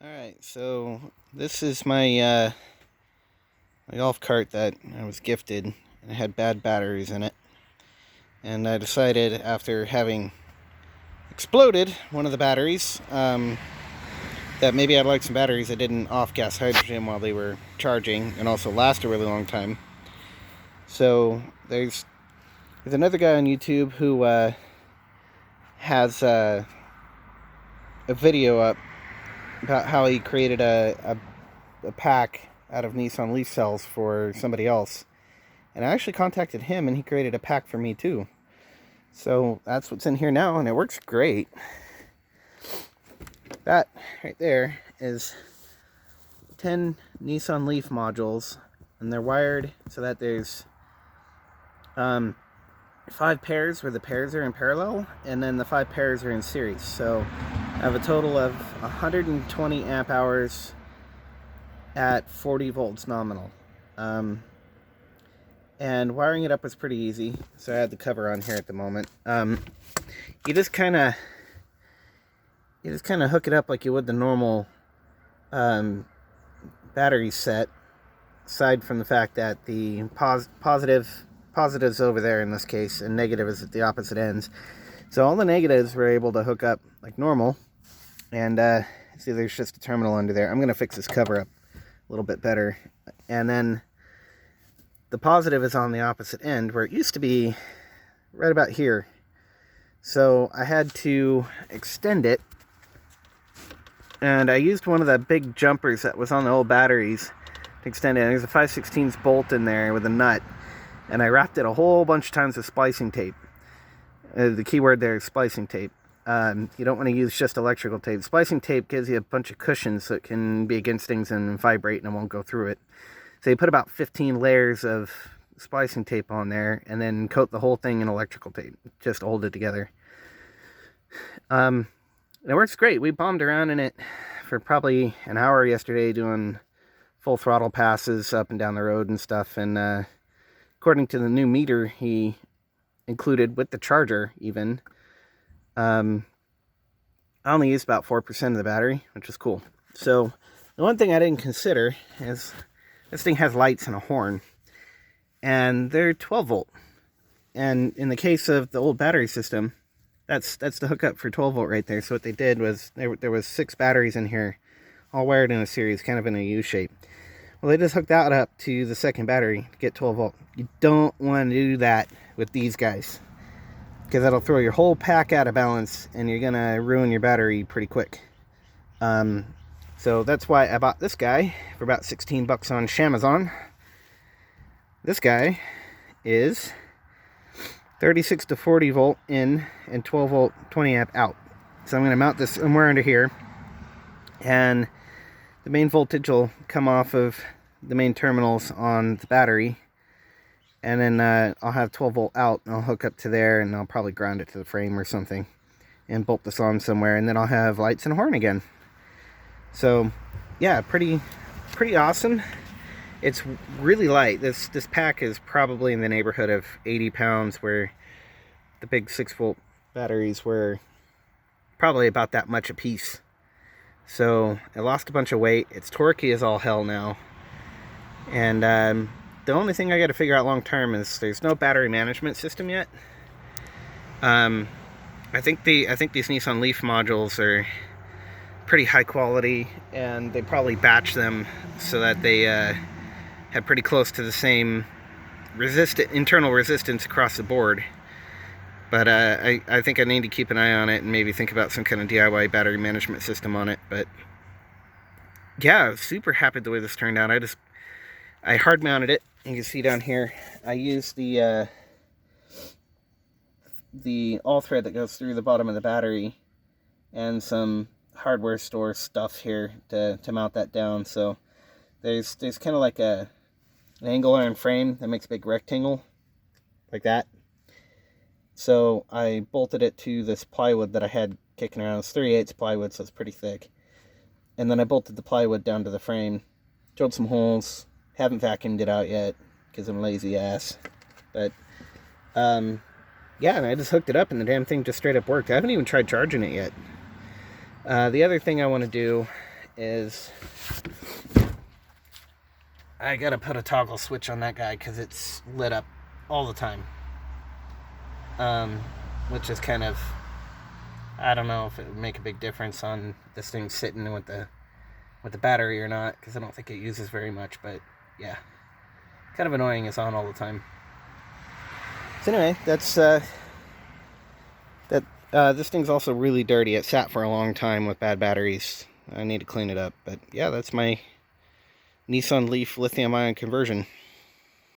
Alright, so this is my my golf cart that I was gifted, and it had bad batteries in it. And I decided, after having exploded one of the batteries, that maybe I'd like some batteries that didn't off-gas hydrogen while they were charging and also last a really long time. So there's another guy on YouTube who has a video up about how he created a pack out of Nissan Leaf cells for somebody else. And I actually contacted him, and he created a pack for me too. So that's what's in here now, and it works great. That right there is 10 Nissan Leaf modules, and they're wired so that there's 5 pairs where the pairs are in parallel, and then the 5 pairs are in series. So I have a total of 120 amp hours at 40 volts nominal. And wiring it up was pretty easy, so I had the cover on here at the moment. You just kind of hook it up like you would the normal battery set, aside from the fact that the positive's over there in this case, and negative is at the opposite ends. So all the negatives were able to hook up like normal, and see, there's just a terminal under there. I'm going to fix this cover up a little bit better, and then the positive is on the opposite end, where it used to be right about here. So I had to extend it, and I used one of the big jumpers that was on the old batteries to extend it. There's a 5/16 bolt in there with a nut, and I wrapped it a whole bunch of times with splicing tape. The key word there is splicing tape. You don't want to use just electrical tape. Splicing tape gives you a bunch of cushions so it can be against things and vibrate and it won't go through it. So you put about 15 layers of splicing tape on there, and then coat the whole thing in electrical tape just to hold it together. And it works great. We bombed around in it for probably an hour yesterday doing full throttle passes up and down the road and stuff. And according to the new meter he included with the charger even, I only used about 4% of the battery, which is cool. So the one thing I didn't consider is this thing has lights and a horn, and they're 12 volt. And in the case of the old battery system, that's the hookup for 12 volt right there. So what they did was there was 6 batteries in here, all wired in a series, kind of in a U shape. Well, they just hooked that up to the second battery to get 12 volt. You don't want to do that with these guys, because that'll throw your whole pack out of balance, and you're gonna ruin your battery pretty quick. So that's why I bought this guy for about 16 bucks on Shamazon. This guy is 36 to 40 volt in and 12 volt 20 amp out. So I'm going to mount this somewhere under here, and the main voltage will come off of the main terminals on the battery, and then I'll have 12 volt out, and I'll hook up to there, and I'll probably ground it to the frame or something and bolt this on somewhere, and then I'll have lights and horn again. So yeah, pretty awesome. It's really light. This pack is probably in the neighborhood of 80 pounds, where the big 6 volt batteries were probably about that much a piece. So it lost a bunch of weight. It's torquey as all hell now. And the only thing I got to figure out long term is there's no battery management system yet. I think these Nissan Leaf modules are pretty high quality, and they probably batch them so that they have pretty close to the same internal resistance across the board. But I think I need to keep an eye on it and maybe think about some kind of DIY battery management system on it. But yeah, I was super happy the way this turned out. I hard mounted it. You can see down here I used the all thread that goes through the bottom of the battery and some hardware store stuff here to mount that down. So there's kind of like an angle iron frame that makes a big rectangle like that. So I bolted it to this plywood that I had kicking around. It's 3/8 plywood, so it's pretty thick. And then I bolted the plywood down to the frame, drilled some holes. Haven't vacuumed it out yet because I'm lazy ass. But yeah, and I just hooked it up, and the damn thing just straight up worked. I haven't even tried charging it yet. The other thing I want to do is I gotta put a toggle switch on that guy because it's lit up all the time. Which is kind of, I don't know if it would make a big difference on this thing sitting with the battery or not, because I don't think it uses very much, but yeah, kind of annoying. It's on all the time. So anyway, that's this thing's also really dirty. It sat for a long time with bad batteries. I need to clean it up, but yeah, that's my Nissan Leaf lithium ion conversion.